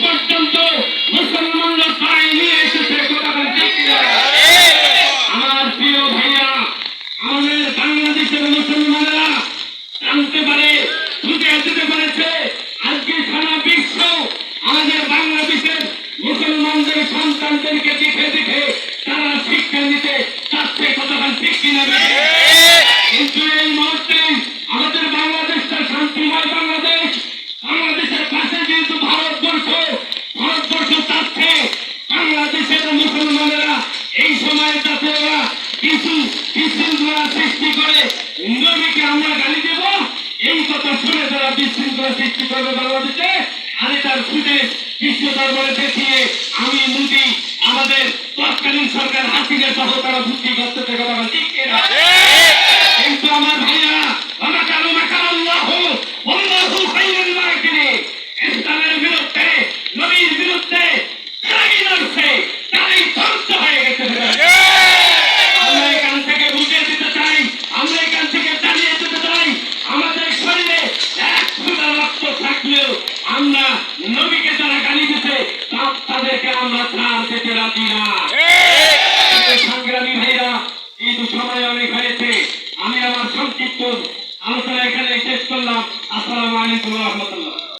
পর্যন্ত মুসলমানরা পায়ে নিয়ে এসেছে। আমার প্রিয় ভাইয়া, আমাদের বাংলাদেশের মুসলমানরা জানতে পারে, বুঝে দিতে পেরেছে আজকে সারা বিশ্ব আমাদের বাংলাদেশের মুসলমানদের সন্তানদেরকে দেখে দেখে তারা শিক্ষা নিতে চাচ্ছে। কতটা ঠিক কিনা? কিন্তু এই মুহূর্তে আমাদের বাংলাদেশটা শান্তিময় বাংলাদেশ। বাংলাদেশের পাশে যেহেতু ভারতবর্ষ চাচ্ছে বাংলাদেশের মুসলমানেরা এই সময় যাতে ওরা কিছু বিশৃঙ্খলা সৃষ্টি করে নবীকে আমরা গালি দেব, এই কথা শুনে তারা বিশৃঙ্খলা সৃষ্টি করবে বাংলাদেশে। আর তার ফুটে বিশ্ব দরবারে দেখিয়ে আমি মোদী আমাদের তৎকালীন সরকার হাসিনা সহ তারা বুদ্ধি করতে কথা ঠিক কিনা? কিন্তু আমার ভাইয়া, ইসলামের বিরুদ্ধে, নবীর বিরুদ্ধে তারাই লড়ছে, তারাই ধ্বংস হয়ে গেছে। আমরা এখান থেকে বুঝিয়ে দিতে চাই, আমরা এখান থেকে দাঁড়িয়ে যেতে চাই, আমাদের শরীরে এক ফোঁটা রক্ত থাকলেও আমরা নবীকে যারা গালি দিতে তাদেরকে আমরা ছাড় দিতে রাজি